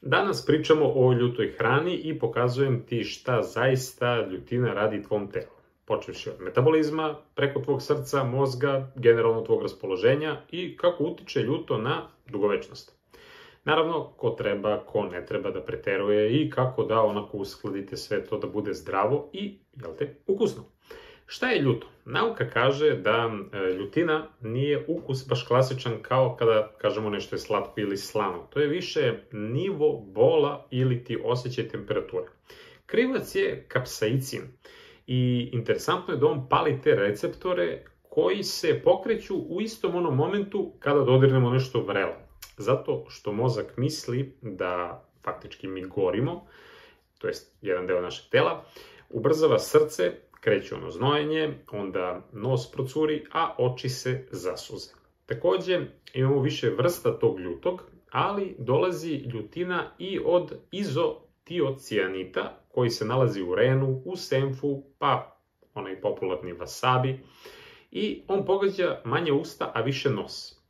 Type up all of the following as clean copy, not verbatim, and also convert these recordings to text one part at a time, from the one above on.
Danas pričamo o ljutoj hrani i pokazujem ti šta zaista ljutina radi tvom telu. Počevši od metabolizma, preko tvog srca, mozga, generalno tvog raspoloženja i kako utiče ljuto na dugovečnost. Naravno, ko treba, ko ne treba da preteruje i kako da onako uskladite sve to da bude zdravo i, ukusno. Šta je ljuto? Nauka kaže da ljutina nije ukus baš klasičan kao kada kažemo nešto je slatko ili slano. To je više nivo bola ili ti osjećaj temperature. Krivac je kapsaicin i interesantno je da on pali te receptore koji se pokreću u istom onom momentu kada dodirnemo nešto vrelo. Zato što mozak misli da faktički mi gorimo, to je jedan deo našeg tela, ubrzava srce, kreće ono znojenje, onda nos procuri, a oči se zasuze. Takođe, imamo više vrsta tog ljutog, ali dolazi ljutina i od izotiocijanita, koji se nalazi u renu, u senfu, pa onaj popularni wasabi, i on pogađa manje usta, a više nos.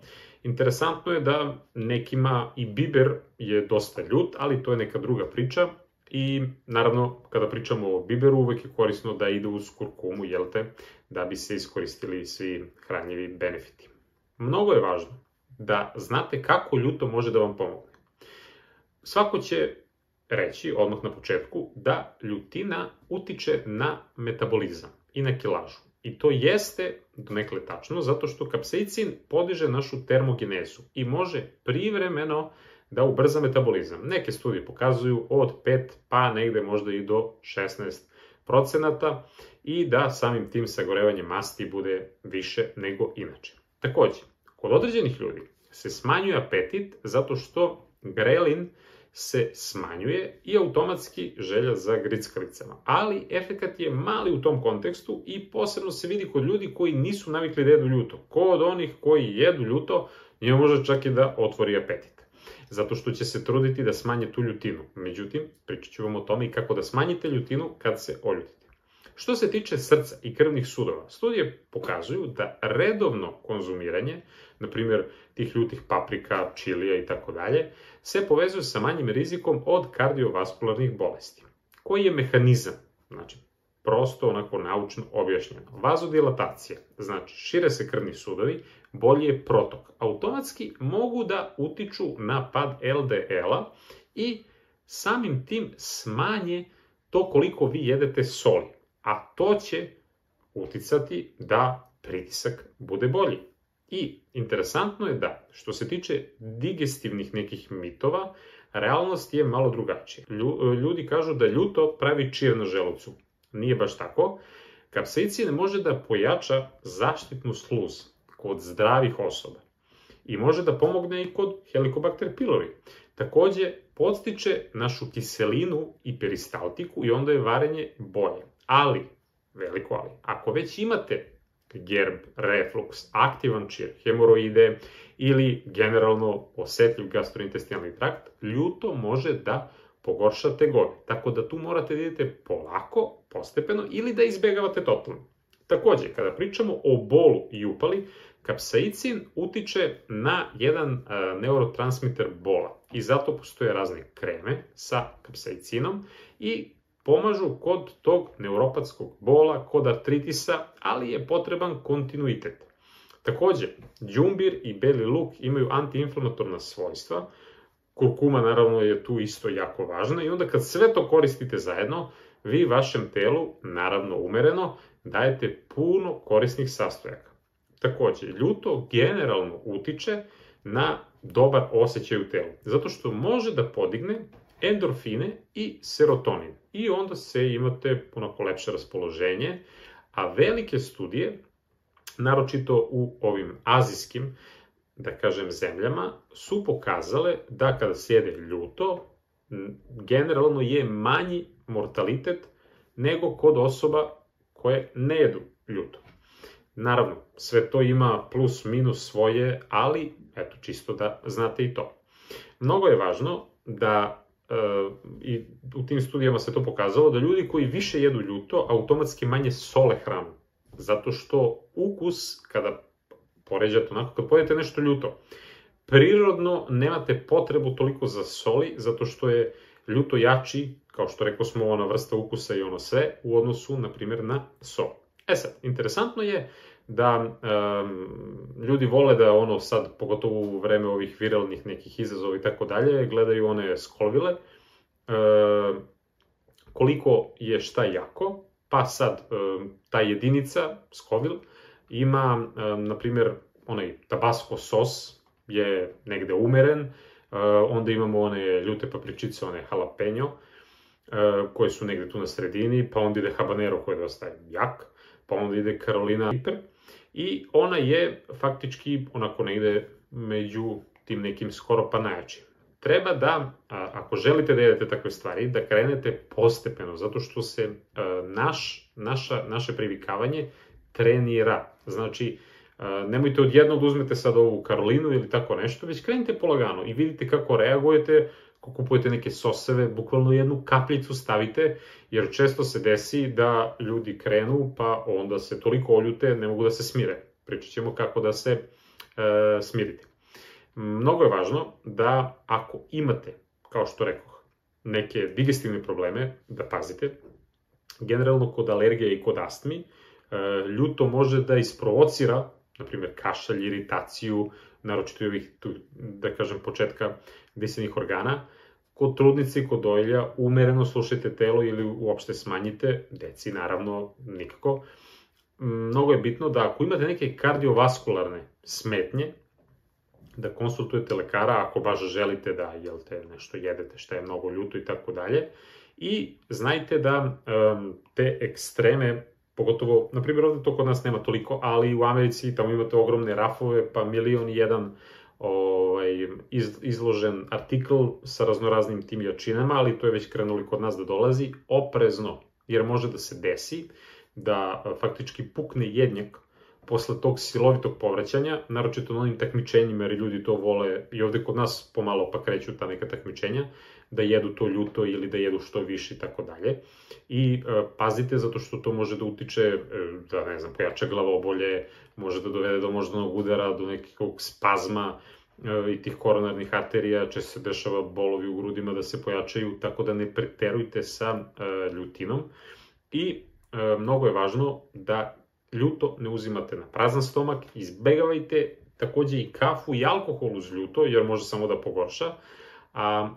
Interesantno je da nekima i biber je dosta ljut, ali to je neka druga priča. I naravno, kada pričamo o biberu, uvek je korisno da ide uz kurkumu, da bi se iskoristili svi hranjivi benefiti. Mnogo je važno da znate kako ljuto može da vam pomogne. Svako će reći, odmah na početku, da ljutina utiče na metabolizam i na kilažu. I to jeste donekle tačno, zato što kapsaicin podiže našu termogenezu i može privremeno da ubrza metabolizam. Neke studije pokazuju od 5 pa negde možda i do 16% i da samim tim sagorevanjem masti bude više nego inače. Takođe, kod određenih ljudi se smanjuje apetit zato što grelin se smanjuje i automatski želja za grickalicama. Ali efekat je mali u tom kontekstu i posebno se vidi kod ljudi koji nisu navikli da jedu ljuto. Kod onih koji jedu ljuto, njima može čak i da otvori apetit. Zato što će se truditi da smanje tu ljutinu. Međutim, pričat ću vam o tome i kako da smanjite ljutinu kad se oljutite. Što se tiče srca i krvnih sudova, studije pokazuju da redovno konzumiranje, na primjer tih ljutih paprika, čilija i tako dalje, se povezuje sa manjim rizikom od kardiovaskularnih bolesti. Koji je mehanizam? Znači, prosto onako naučno objašnjeno. Vazodilatacija, znači šire se krvni sudovi, bolji je protok. Automatski mogu da utiču na pad LDL-a i samim tim smanje to koliko vi jedete soli. A to će uticati da pritisak bude bolji. I interesantno je da, što se tiče digestivnih nekih mitova, realnost je malo drugačija. Ljudi kažu da ljuto pravi čir na želucu. Nije baš tako. Kapsaicin može da pojača zaštitnu sluz kod zdravih osoba i može da pomogne i kod Helicobacter pylori. Takođe, podstiče našu kiselinu i peristaltiku i onda je varenje bolje. Ali, veliko ali, ako već imate gerb, refluks, aktivan čir, hemoroide ili generalno osetljiv gastrointestinalni trakt, ljuto može da pogorša tegobe. Tako da tu morate da idete polako, postepeno ili da izbegavate totalno. Takođe, kada pričamo o bolu i upali, kapsaicin utiče na jedan neurotransmiter bola i zato postoje razne kreme sa kapsaicinom i pomažu kod tog neuropatskog bola, kod artritisa, ali je potreban kontinuitet. Takođe, đumbir i beli luk imaju antiinflamatorna svojstva, kurkuma naravno je tu isto jako važna i onda kad sve to koristite zajedno, vi vašem telu, naravno umereno, dajete puno korisnih sastojaka. Takođe, ljuto generalno utiče na dobar osjećaj u telu, zato što može da podigne endorfine i serotonin i onda imate onako lepše raspoloženje, a velike studije, naročito u ovim azijskim, da kažem, zemljama, su pokazale da kada se jede ljuto, generalno je manji mortalitet nego kod osoba koje ne jedu ljuto. Naravno, sve to ima plus minus svoje, ali eto, čisto da znate i to. Mnogo je važno da, i u tim studijama se to pokazalo, da ljudi koji više jedu ljuto automatski manje sole hranu. Zato što ukus, kada poređate onako, kad pojedete nešto ljuto, prirodno nemate potrebu toliko za soli, zato što je ljuto jači, kao što rekao smo, ona vrsta ukusa i ono sve, u odnosu, na primjer, na sol. E sad, interesantno je da ljudi vole da ono sad, pogotovo u vreme ovih viralnih nekih izazova i tako dalje, gledaju one Scoville, koliko je šta jako, pa sad ta jedinica Scoville ima, na primjer, onaj tabasco sos je negde umeren, onda imamo one ljute papričice, one jalapeno, koje su negde tu na sredini, pa onda ide habanero koji je dosta jak, pa onda ide Carolina Reaper i ona je faktički onako negde među tim nekim skoro pa najjačim. Treba da, ako želite da jedete takve stvari, da krenete postepeno, zato što se naše privikavanje trenira. Znači, nemojte odjednom da uzmete sad ovu Karolinu ili tako nešto, već krenite polagano i vidite kako reagujete, ako kupujete neke soseve, bukvalno jednu kapljicu stavite, jer često se desi da ljudi krenu, pa onda se toliko oljute, ne mogu da se smire. Pričat ćemo kako da se smirite. Mnogo je važno da ako imate, kao što rekoh, neke digestivne probleme, da pazite. Generalno kod alergija i kod astmi, ljuto može da isprovocira, na primjer, kašalj, iritaciju, naročito i ovih, da kažem, početka disenih organa. Kod trudnice i kod dojilja umereno slušajte telo ili uopšte smanjite, deci naravno nikako. Mnogo je bitno da ako imate neke kardiovaskularne smetnje, da konsultujete lekara ako baš želite da nešto jedete što je mnogo ljuto i tako dalje. I znajte da te ekstreme, pogotovo, na primjer, ovde to kod nas nema toliko, ali u Americi tamo imate ogromne rafove, pa milion i jedan izložen artikl sa raznoraznim tim jačinama, ali to je već krenuli kod nas da dolazi, oprezno, jer može da se desi da faktički pukne jednjak posle tog silovitog povraćanja, naročito na onim takmičenjima, jer ljudi to vole, i ovde kod nas pomalo pa kreću ta neka takmičenja, da jedu to ljuto ili da jedu što više i tako dalje. I pazite, zato što to može da utiče, da ne znam, pojača glavobolje, može da dovede do moždanog udara, do nekog spazma i tih koronarnih arterija, često se dešava bolovi u grudima da se pojačaju, tako da ne preterujte sa ljutinom. I mnogo je važno da ljuto ne uzimate na prazan stomak, izbegavajte takođe i kafu i alkohol uz ljuto, jer može samo da pogorša, a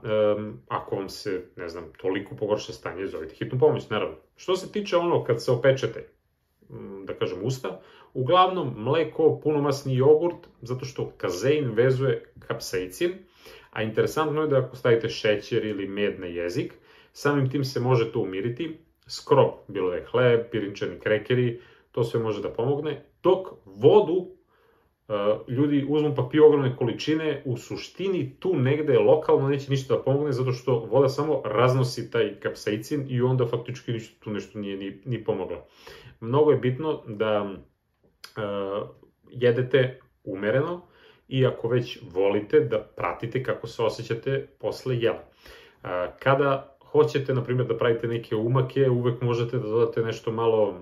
ako vam se, ne znam, toliko pogorša stanje, zovite hitnu pomoć, naravno. Što se tiče ono kad se opečete, da kažem, usta, uglavnom mleko, punomasni jogurt, zato što kazein vezuje kapsaicin, a interesantno je da ako stavite šećer ili med na jezik, samim tim se može to umiriti, skrob, bilo da je hleb, pirinčani krekeri, to sve može da pomogne, dok vodu ljudi uzmu pa piju ogromne količine, u suštini tu negde lokalno neće ništa da pomogne, zato što voda samo raznosi taj kapsaicin i onda faktički ništa tu nešto nije ni pomoglo. Mnogo je bitno da jedete umereno i ako već volite da pratite kako se osjećate posle jela. Kada hoćete, na primjer, da pravite neke umake, uvek možete da dodate nešto malo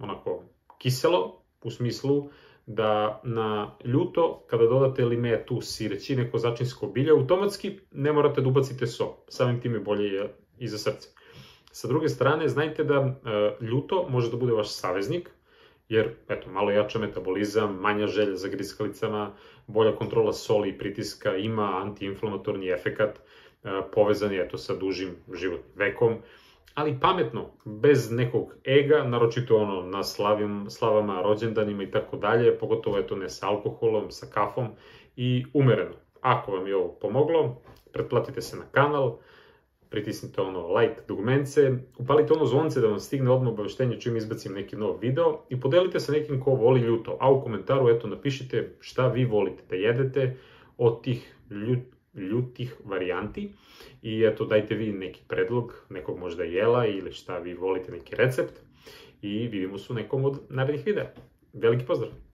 onako kiselo, u smislu da na ljuto, kada dodate limetu, sireći, neko začinsko bilje, automatski ne morate da ubacite so. Samim tim je bolje i za srce. Sa druge strane, znajte da ljuto može da bude vaš saveznik, jer, eto, malo jača metabolizam, manja želja za griskalicama, bolja kontrola soli i pritiska, ima antiinflamatorni efekat, povezan je, eto, sa dužim životnim vekom, ali pametno, bez nekog ega, naročito ono na slavama, rođendanima i tako dalje, pogotovo eto ne sa alkoholom, sa kafom i umereno. Ako vam je ovo pomoglo, pretplatite se na kanal, pritisnite ono like dugmence, upalite ono zvonce da vam stigne odmah obaveštenje čim izbacim neki nov video i podelite sa nekim ko voli ljuto, a u komentaru eto napišite šta vi volite da jedete od tih ljutih varijanti i eto dajte vi neki predlog nekog možda jela ili šta vi volite, neki recept i vidimo se u nekom od narednih videa. Veliki pozdrav!